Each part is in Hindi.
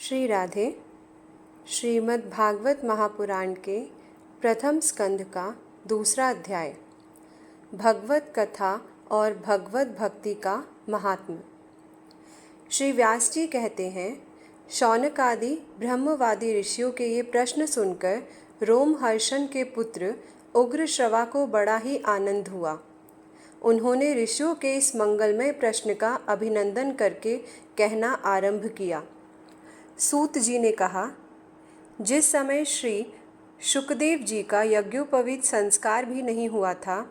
श्री राधे। श्रीमद् भागवत महापुराण के प्रथम स्कंध का दूसरा अध्याय, भगवत कथा और भगवत भक्ति का महात्म्य। श्री व्यास जी कहते हैं, शौनक आदि ब्रह्मवादी ऋषियों के ये प्रश्न सुनकर रोमहर्षण के पुत्र उग्रश्रवा को बड़ा ही आनंद हुआ। उन्होंने ऋषियों के इस मंगलमय प्रश्न का अभिनंदन करके कहना आरंभ किया। सूत जी ने कहा, जिस समय श्री शुकदेव जी का यज्ञोपवीत संस्कार भी नहीं हुआ था,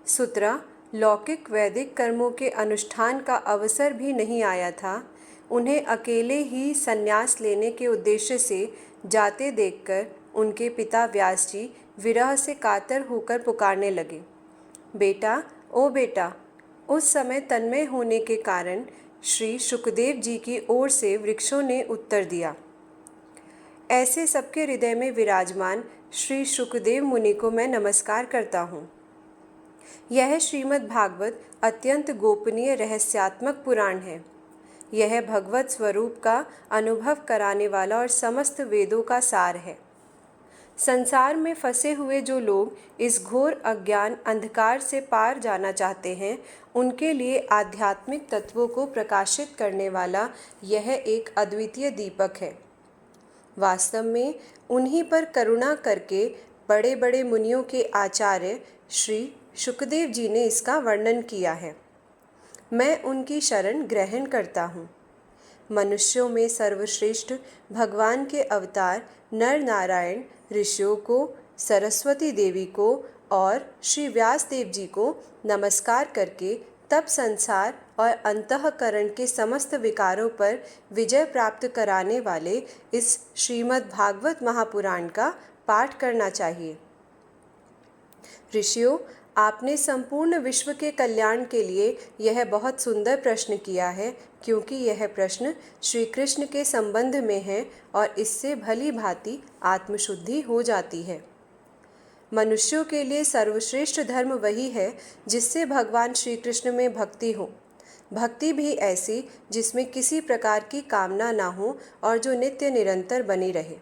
सूत्रा लौकिक वैदिक कर्मों के अनुष्ठान का अवसर भी नहीं आया था, उन्हें अकेले ही संन्यास लेने के उद्देश्य से जाते देखकर उनके पिता व्यास जी विरह से कातर होकर पुकारने लगे, बेटा ओ बेटा। उस समय तन्मय होने के कारण श्री शुकदेव जी की ओर से वृक्षों ने उत्तर दिया। ऐसे सबके हृदय में विराजमान श्री शुकदेव मुनि को मैं नमस्कार करता हूँ। यह श्रीमद् भागवत अत्यंत गोपनीय रहस्यात्मक पुराण है। यह भगवत स्वरूप का अनुभव कराने वाला और समस्त वेदों का सार है। संसार में फंसे हुए जो लोग इस घोर अज्ञान अंधकार से पार जाना चाहते हैं, उनके लिए आध्यात्मिक तत्वों को प्रकाशित करने वाला यह एक अद्वितीय दीपक है। वास्तव में उन्हीं पर करुणा करके बड़े बड़े मुनियों के आचार्य श्री शुकदेव जी ने इसका वर्णन किया है। मैं उनकी शरण ग्रहण करता हूँ। मनुष्यों में सर्वश्रेष्ठ भगवान के अवतार नर नारायण ऋषियों को, सरस्वती देवी को और श्री व्यास देव जी को नमस्कार करके तब संसार और अंतःकरण के समस्त विकारों पर विजय प्राप्त कराने वाले इस श्रीमद् भागवत महापुराण का पाठ करना चाहिए। ऋषियों, आपने संपूर्ण विश्व के कल्याण के लिए यह बहुत सुंदर प्रश्न किया है, क्योंकि यह प्रश्न श्री कृष्ण के संबंध में है और इससे भली भांति आत्मशुद्धि हो जाती है। मनुष्यों के लिए सर्वश्रेष्ठ धर्म वही है जिससे भगवान श्री कृष्ण में भक्ति हो। भक्ति भी ऐसी जिसमें किसी प्रकार की कामना ना हो और जो नित्य निरंतर बनी रहे।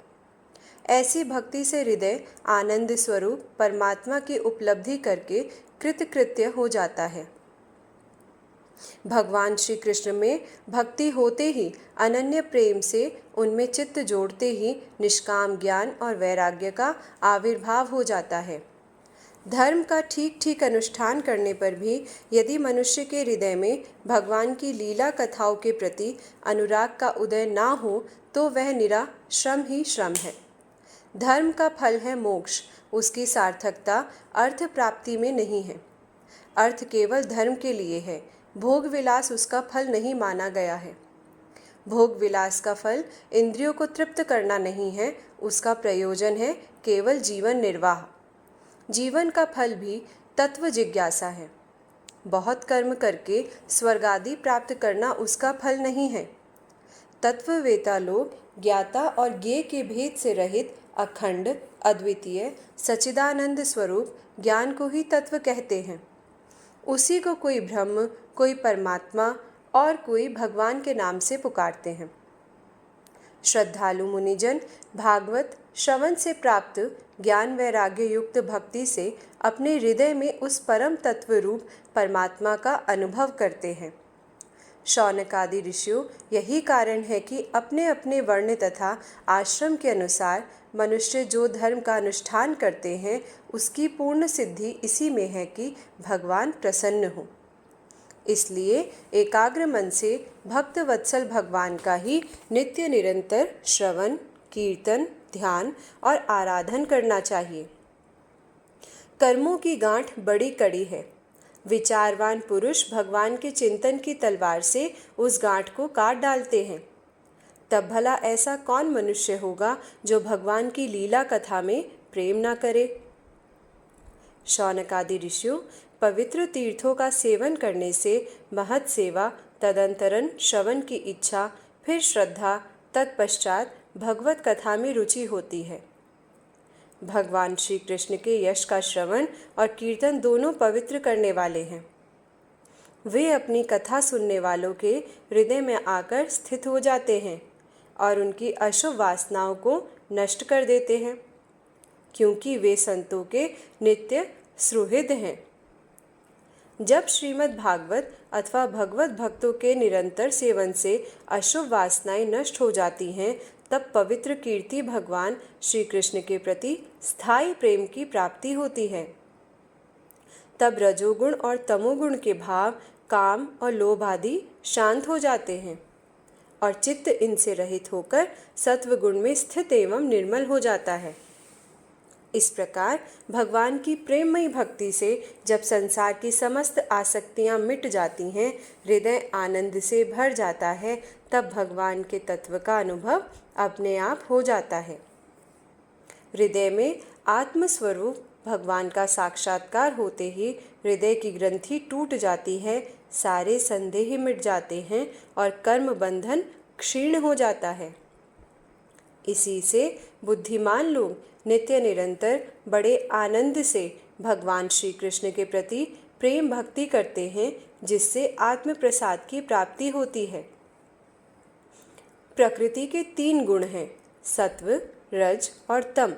ऐसी भक्ति से हृदय आनंद स्वरूप परमात्मा की उपलब्धि करके कृतकृत्य हो जाता है। भगवान श्री कृष्ण में भक्ति होते ही, अनन्य प्रेम से उनमें चित्त जोड़ते ही निष्काम ज्ञान और वैराग्य का आविर्भाव हो जाता है। धर्म का ठीक ठीक अनुष्ठान करने पर भी यदि मनुष्य के हृदय में भगवान की लीला कथाओं के प्रति अनुराग का उदय ना हो, तो वह निरा श्रम ही श्रम है। धर्म का फल है मोक्ष, उसकी सार्थकता अर्थ प्राप्ति में नहीं है। अर्थ केवल धर्म के लिए है, भोग विलास उसका फल नहीं माना गया है। भोग विलास का फल इंद्रियों को तृप्त करना नहीं है, उसका प्रयोजन है केवल जीवन निर्वाह। जीवन का फल भी तत्व जिज्ञासा है। बहुत कर्म करके स्वर्ग आदि प्राप्त करना उसका फल नहीं है। तत्ववेता लोग ज्ञाता और ज्ञेय के भेद से रहित अखंड अद्वितीय सच्चिदानंद स्वरूप ज्ञान को ही तत्व कहते हैं। उसी को कोई ब्रह्म, कोई परमात्मा और कोई भगवान के नाम से पुकारते हैं। श्रद्धालु मुनिजन भागवत श्रवण से प्राप्त ज्ञान वैराग्य युक्त भक्ति से अपने हृदय में उस परम तत्व रूप परमात्मा का अनुभव करते हैं। शौनक आदि ऋषियों, यही कारण है कि अपने अपने वर्ण तथा आश्रम के अनुसार मनुष्य जो धर्म का अनुष्ठान करते हैं, उसकी पूर्ण सिद्धि इसी में है कि भगवान प्रसन्न हो। इसलिए एकाग्र मन से भक्त वत्सल भगवान का ही नित्य निरंतर श्रवण, कीर्तन, ध्यान और आराधन करना चाहिए। कर्मों की गांठ बड़ी कड़ी है। विचारवान पुरुष भगवान के चिंतन की तलवार से उस गांठ को काट डालते हैं। तब भला ऐसा कौन मनुष्य होगा जो भगवान की लीला कथा में प्रेम ना करे। शौनक आदि ऋषियों, पवित्र तीर्थों का सेवन करने से महत् सेवा, तदंतरन श्रवण की इच्छा, फिर श्रद्धा, तत्पश्चात भगवत कथा में रुचि होती है। भगवान श्री कृष्ण के यश का श्रवण और कीर्तन दोनों पवित्र करने वाले हैं। वे अपनी कथा सुनने वालों के हृदय में आकर स्थित हो जाते हैं और उनकी अशुभ वासनाओं को नष्ट कर देते हैं, क्योंकि वे संतों के नित्य सुहृद हैं। जब श्रीमद् भागवत अथवा भगवत भक्तों के निरंतर सेवन से अशुभ वासनाएं नष्ट हो जाती हैं, तब पवित्र कीर्ति भगवान श्री कृष्ण के प्रति स्थायी प्रेम की प्राप्ति होती है। तब रजोगुण और तमोगुण के भाव, काम और लोभ आदि शांत हो जाते हैं और चित्त इनसे रहित होकर सत्वगुण में स्थित एवं निर्मल हो जाता है। इस प्रकार भगवान की प्रेममयी भक्ति से जब संसार की समस्त आसक्तियां मिट जाती हैं, हृदय आनंद से भर जाता है, तब भगवान के तत्व का अनुभव अपने आप हो जाता है। हृदय में आत्मस्वरूप भगवान का साक्षात्कार होते ही हृदय की ग्रंथि टूट जाती है, सारे संदेह मिट जाते हैं और कर्म बंधन क्षीण हो जाता है। इसी से बुद्धिमान लोग नित्य निरंतर बड़े आनंद से भगवान श्री कृष्ण के प्रति प्रेम भक्ति करते हैं, जिससे आत्म प्रसाद की प्राप्ति होती है। प्रकृति के 3 गुण हैं, सत्व, रज और तम।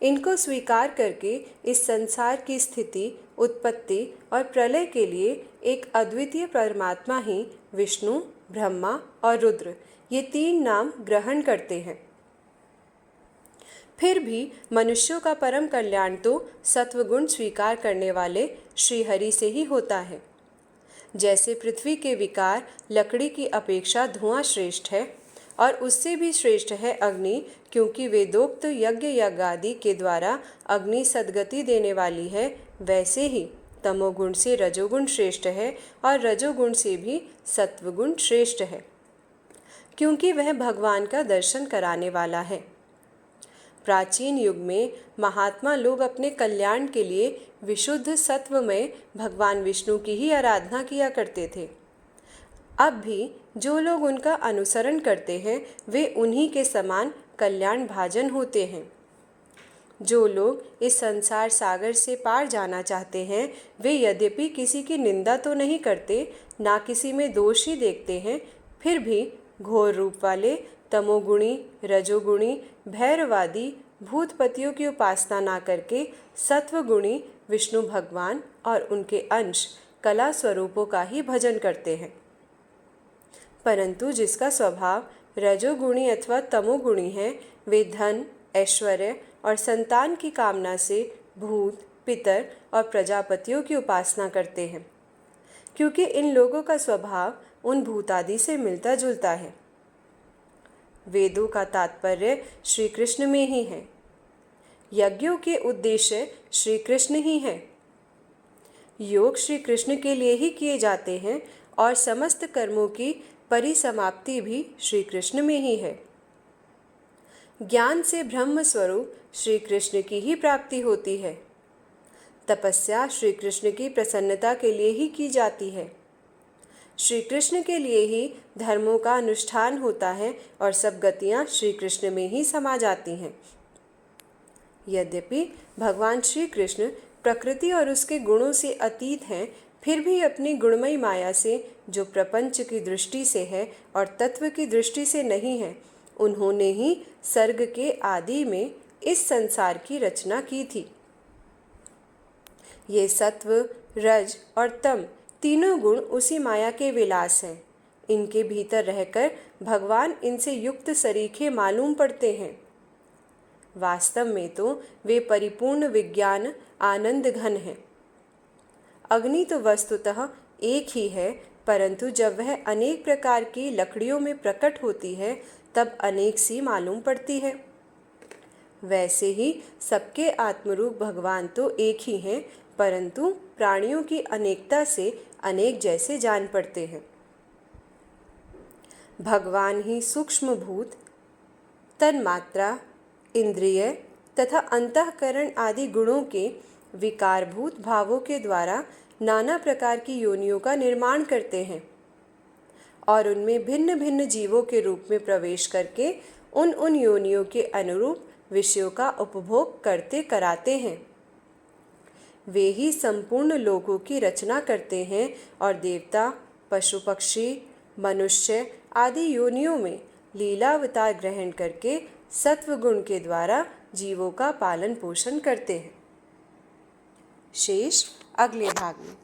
इनको स्वीकार करके इस संसार की स्थिति, उत्पत्ति और प्रलय के लिए एक अद्वितीय परमात्मा ही विष्णु, ब्रह्मा और रुद्र, ये 3 नाम ग्रहण करते हैं। फिर भी मनुष्यों का परम कल्याण तो सत्वगुण स्वीकार करने वाले श्रीहरि से ही होता है। जैसे पृथ्वी के विकार लकड़ी की अपेक्षा धुआं श्रेष्ठ है और उससे भी श्रेष्ठ है अग्नि, क्योंकि वेदोक्त यज्ञ यागादि के द्वारा अग्नि सद्गति देने वाली है, वैसे ही तमोगुण से रजोगुण श्रेष्ठ है और रजोगुण से भी सत्वगुण श्रेष्ठ है, क्योंकि वह भगवान का दर्शन कराने वाला है। प्राचीन युग में महात्मा लोग अपने कल्याण के लिए विशुद्ध सत्व में भगवान विष्णु की ही आराधना किया करते थे। अब भी जो लोग उनका अनुसरण करते हैं, वे उन्हीं के समान कल्याण भाजन होते हैं। जो लोग इस संसार सागर से पार जाना चाहते हैं, वे यद्यपि किसी की निंदा तो नहीं करते, ना किसी में दोष ही देखते हैं, फिर भी घोर रूप वाले तमोगुणी, रजोगुणी, भैरवादी भूतपतियों की उपासना ना करके सत्वगुणी विष्णु भगवान और उनके अंश कला स्वरूपों का ही भजन करते हैं। परंतु जिसका स्वभाव रजोगुणी अथवा तमोगुणी है, वे धन, ऐश्वर्य और संतान की कामना से भूत, पितर और प्रजापतियों की उपासना करते हैं, क्योंकि इन लोगों का स्वभाव उन भूतादि से मिलता जुलता है। वेदों का तात्पर्य श्री कृष्ण में ही है। यज्ञों के उद्देश्य श्री कृष्ण ही हैं। योग श्री कृष्ण के लिए ही किए जाते हैं और समस्त कर्मों की परिसमाप्ति भी श्री कृष्ण में ही है। ज्ञान से ब्रह्म स्वरूप श्री कृष्ण की ही प्राप्ति होती है। तपस्या श्री कृष्ण की प्रसन्नता के लिए ही की जाती है। श्री कृष्ण के लिए ही धर्मों का अनुष्ठान होता है और सब गतियाँ श्री कृष्ण में ही समा जाती हैं। यद्यपि भगवान श्री कृष्ण प्रकृति और उसके गुणों से अतीत हैं, फिर भी अपनी गुणमयी माया से, जो प्रपंच की दृष्टि से है और तत्व की दृष्टि से नहीं है, उन्होंने ही सर्ग के आदि में इस संसार की रचना की थी। ये सत्व, रज और तम तीनों गुण उसी माया के विलास हैं। इनके भीतर रहकर भगवान इनसे युक्त सरीखे मालूम पड़ते हैं। वास्तव में तो वे परिपूर्ण विज्ञान आनंद घन हैं। अग्नि तो वस्तुतः एक ही है, परंतु जब वह अनेक प्रकार की लकड़ियों में प्रकट होती है, तब अनेक सी मालूम पड़ती है। वैसे ही सबके आत्मरूप भगवान तो एक ही हैं, परंतु प्राणियों की अनेकता से अनेक जैसे जान पड़ते हैं। भगवान ही सूक्ष्म भूत, तन्मात्रा, इंद्रिय तथा अंतःकरण आदि गुणों के विकारभूत भावों के द्वारा नाना प्रकार की योनियों का निर्माण करते हैं और उनमें भिन्न भिन्न जीवों के रूप में प्रवेश करके उन योनियों के अनुरूप विषयों का उपभोग करते कराते हैं। वे ही संपूर्ण लोकों की रचना करते हैं और देवता, पशु पक्षी, मनुष्य आदि योनियों में लीलावतार ग्रहण करके सत्व गुण के द्वारा जीवों का पालन पोषण करते हैं। शेष अगले भाग में।